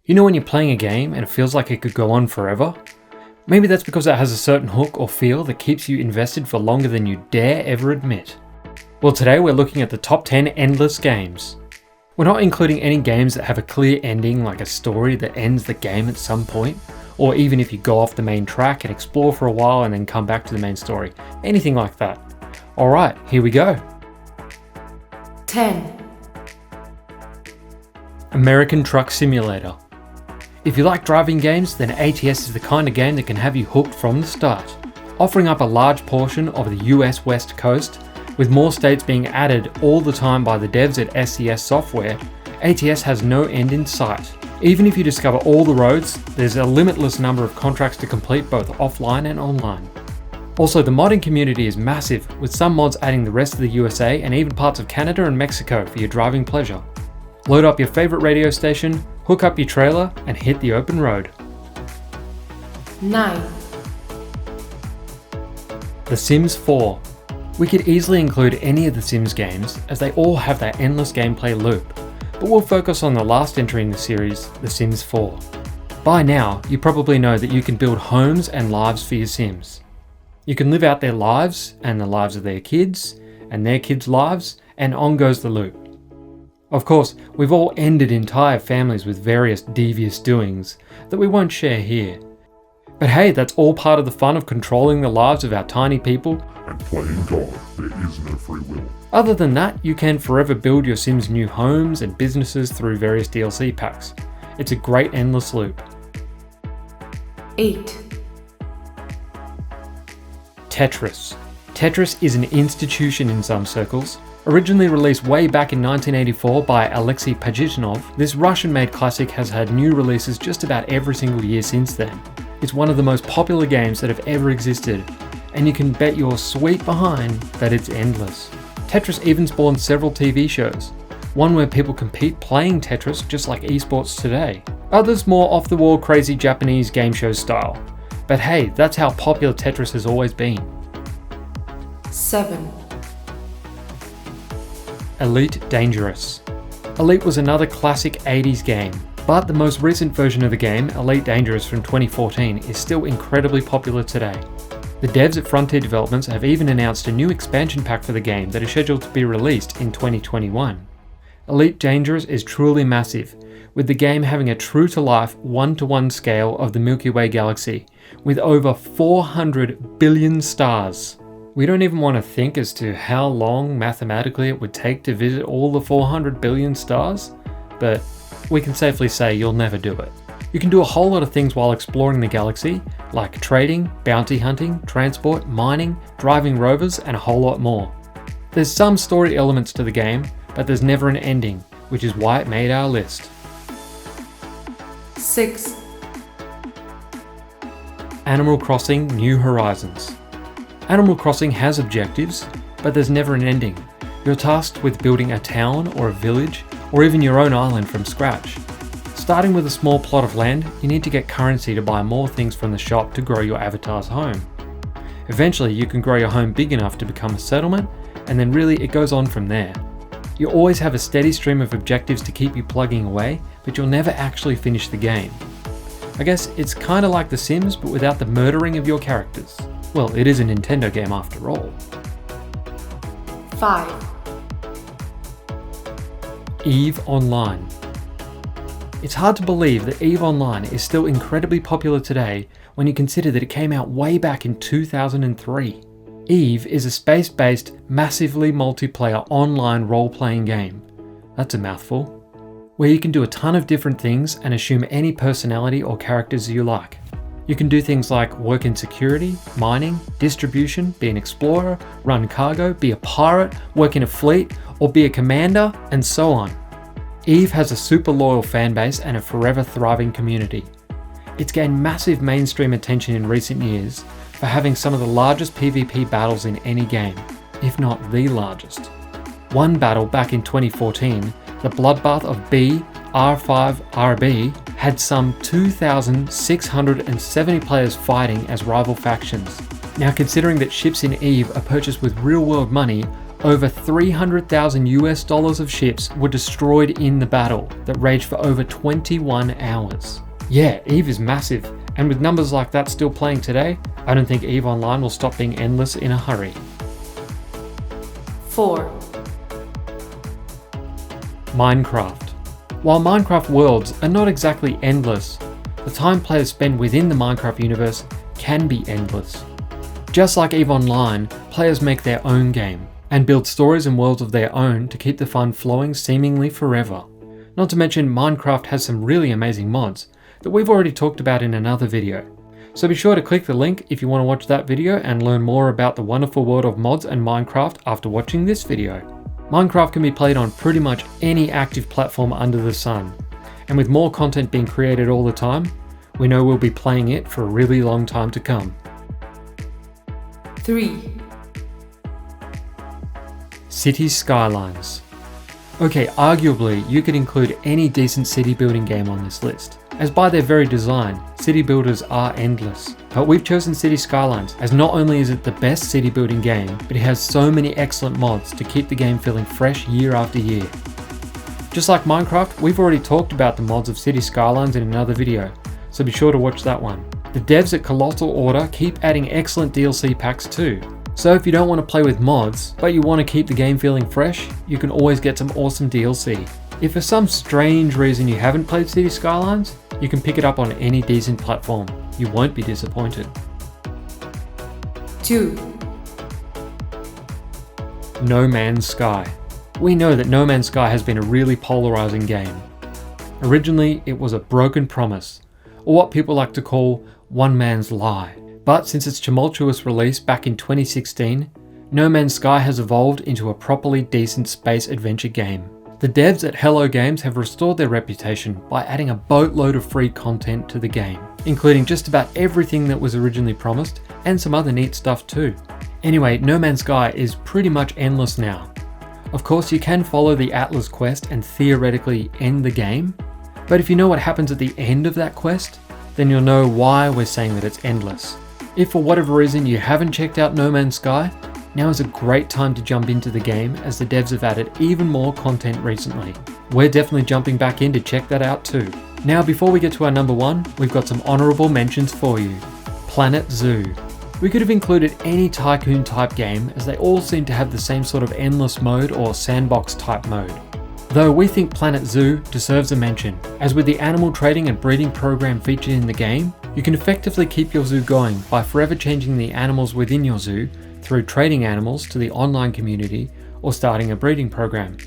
You know when you're playing a game and it feels like it could go on forever? Maybe that's because it has a certain hook or feel that keeps you invested for longer than you dare ever admit. Well, today we're looking at the top 10 endless games. We're not including any games that have a clear ending, like a story that ends the game at some point, or even if you go off the main track and explore for a while and then come back to the main story. Anything like that. Alright, here we go. 10. American Truck Simulator. If you like driving games, then ATS is the kind of game that can have you hooked from the start. Offering up a large portion of the US West Coast, with more states being added all the time by the devs at SCS Software, ATS has no end in sight. Even if you discover all the roads, there's a limitless number of contracts to complete both offline and online. Also, the modding community is massive, with some mods adding the rest of the USA and even parts of Canada and Mexico for your driving pleasure. Load up your favourite radio station, hook up your trailer, and hit the open road. 9. The Sims 4. We could easily include any of the Sims games, as they all have that endless gameplay loop, but we'll focus on the last entry in the series, The Sims 4. By now, you probably know that you can build homes and lives for your Sims. You can live out their lives, and the lives of their kids, and their kids' lives, and on goes the loop. Of course, we've all ended entire families with various devious doings that we won't share here. But hey, that's all part of the fun of controlling the lives of our tiny people. And playing God, there is no free will. Other than that, you can forever build your Sims new homes and businesses through various DLC packs. It's a great endless loop. 8. Tetris. Tetris is an institution in some circles. Originally released way back in 1984 by Alexei Pajitnov, this Russian-made classic has had new releases just about every single year since then. It's one of the most popular games that have ever existed, and you can bet your sweet behind that it's endless. Tetris even spawned several TV shows, one where people compete playing Tetris just like esports today, others more off-the-wall crazy Japanese game show style. But hey, that's how popular Tetris has always been. 7. Elite Dangerous. Elite was another classic 80s game, but the most recent version of the game, Elite Dangerous from 2014, is still incredibly popular today. The devs at Frontier Developments have even announced a new expansion pack for the game that is scheduled to be released in 2021. Elite Dangerous is truly massive, with the game having a true-to-life 1-to-1 scale of the Milky Way galaxy, with over 400 billion stars. We don't even want to think as to how long mathematically it would take to visit all the 400 billion stars, but we can safely say you'll never do it. You can do a whole lot of things while exploring the galaxy, like trading, bounty hunting, transport, mining, driving rovers, and a whole lot more. There's some story elements to the game, but there's never an ending, which is why it made our list. 6. Animal Crossing New Horizons. Animal Crossing has objectives, but there's never an ending. You're tasked with building a town or a village, or even your own island from scratch. Starting with a small plot of land, you need to get currency to buy more things from the shop to grow your avatar's home. Eventually, you can grow your home big enough to become a settlement, and then really it goes on from there. You always have a steady stream of objectives to keep you plugging away, but you'll never actually finish the game. I guess it's kinda like The Sims, but without the murdering of your characters. Well, it is a Nintendo game after all. 5. EVE Online. It's hard to believe that EVE Online is still incredibly popular today when you consider that it came out way back in 2003. EVE is a space-based, massively multiplayer online role-playing game. That's a mouthful. Where you can do a ton of different things and assume any personality or characters you like. You can do things like work in security, mining, distribution, be an explorer, run cargo, be a pirate, work in a fleet, or be a commander, and so on. EVE has a super loyal fanbase and a forever thriving community. It's gained massive mainstream attention in recent years for having some of the largest PvP battles in any game, if not the largest. One battle back in 2014, the Bloodbath of B R5RB, had some 2,670 players fighting as rival factions. Now, considering that ships in EVE are purchased with real-world money, over 300,000 US dollars of ships were destroyed in the battle that raged for over 21 hours. Yeah, EVE is massive, and with numbers like that still playing today, I don't think EVE Online will stop being endless in a hurry. 4. Minecraft. While Minecraft worlds are not exactly endless, the time players spend within the Minecraft universe can be endless. Just like EVE Online, players make their own game and build stories and worlds of their own to keep the fun flowing seemingly forever. Not to mention, Minecraft has some really amazing mods that we've already talked about in another video. So be sure to click the link if you want to watch that video and learn more about the wonderful world of mods and Minecraft after watching this video. Minecraft can be played on pretty much any active platform under the sun, and with more content being created all the time, we know we'll be playing it for a really long time to come. 3. City Skylines. Okay, arguably you could include any decent city building game on this list, as by their very design, city builders are endless. But we've chosen City Skylines as not only is it the best city building game, but it has so many excellent mods to keep the game feeling fresh year after year. Just like Minecraft, we've already talked about the mods of City Skylines in another video, so be sure to watch that one. The devs at Colossal Order keep adding excellent DLC packs too. So if you don't want to play with mods, but you want to keep the game feeling fresh, you can always get some awesome DLC. If for some strange reason you haven't played City Skylines, you can pick it up on any decent platform. You won't be disappointed. 2. No Man's Sky. We know that No Man's Sky has been a really polarizing game. Originally, it was a broken promise, or what people like to call one man's lie. But since its tumultuous release back in 2016, No Man's Sky has evolved into a properly decent space adventure game. The devs at Hello Games have restored their reputation by adding a boatload of free content to the game, including just about everything that was originally promised and some other neat stuff too. Anyway, No Man's Sky is pretty much endless now. Of course, you can follow the Atlas quest and theoretically end the game, but if you know what happens at the end of that quest, then you'll know why we're saying that it's endless. If for whatever reason you haven't checked out No Man's Sky, now is a great time to jump into the game as the devs have added even more content recently. We're definitely jumping back in to check that out too. Now before we get to our number 1, we've got some honourable mentions for you. Planet Zoo. We could have included any tycoon type game as they all seem to have the same sort of endless mode or sandbox type mode. Though we think Planet Zoo deserves a mention, as with the animal trading and breeding program featured in the game, you can effectively keep your zoo going by forever changing the animals within your zoo through trading animals to the online community or starting a breeding program.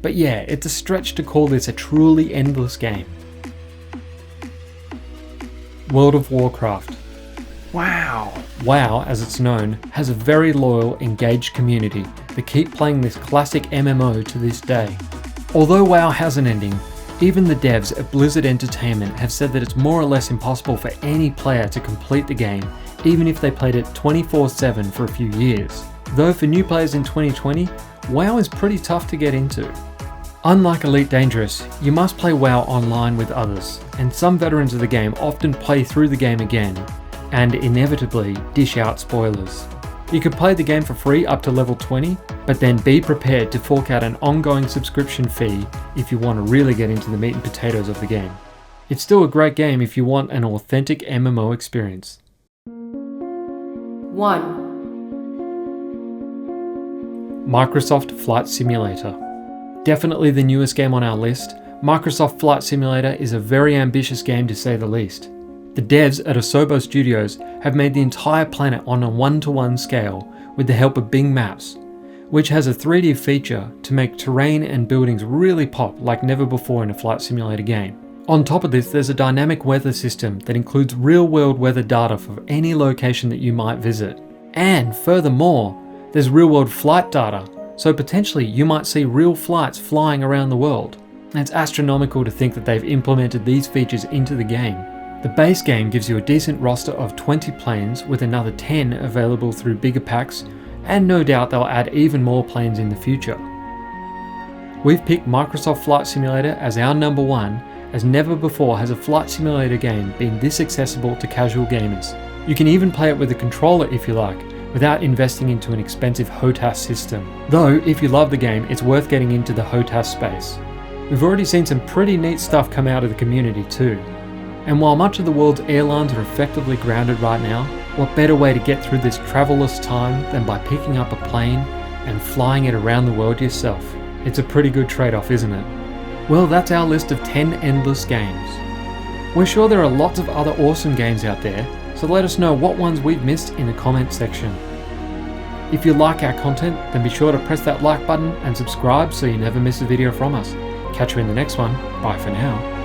But yeah, it's a stretch to call this a truly endless game. World of Warcraft. Wow. WoW, as it's known, has a very loyal, engaged community that keep playing this classic MMO to this day. Although WoW has an ending, even the devs at Blizzard Entertainment have said that it's more or less impossible for any player to complete the game, even if they played it 24/7 for a few years. Though for new players in 2020, WoW is pretty tough to get into. Unlike Elite Dangerous, you must play WoW online with others, and some veterans of the game often play through the game again, and inevitably dish out spoilers. You can play the game for free up to level 20, but then be prepared to fork out an ongoing subscription fee if you want to really get into the meat and potatoes of the game. It's still a great game if you want an authentic MMO experience. 1. Microsoft Flight Simulator. Definitely the newest game on our list, Microsoft Flight Simulator is a very ambitious game to say the least. The devs at Asobo Studios have made the entire planet on a 1-to-1 scale with the help of Bing Maps, which has a 3D feature to make terrain and buildings really pop like never before in a flight simulator game. On top of this, there's a dynamic weather system that includes real-world weather data for any location that you might visit. And furthermore, there's real-world flight data, so potentially you might see real flights flying around the world. And it's astronomical to think that they've implemented these features into the game. The base game gives you a decent roster of 20 planes with another 10 available through bigger packs, and no doubt they'll add even more planes in the future. We've picked Microsoft Flight Simulator as our number 1, as never before has a flight simulator game been this accessible to casual gamers. You can even play it with a controller if you like, without investing into an expensive HOTAS system. Though, if you love the game, it's worth getting into the HOTAS space. We've already seen some pretty neat stuff come out of the community too. And while much of the world's airlines are effectively grounded right now, what better way to get through this travelless time than by picking up a plane and flying it around the world yourself? It's a pretty good trade-off, isn't it? Well, that's our list of 10 endless games. We're sure there are lots of other awesome games out there, so let us know what ones we've missed in the comment section. If you like our content, then be sure to press that like button and subscribe so you never miss a video from us. Catch you in the next one. Bye for now.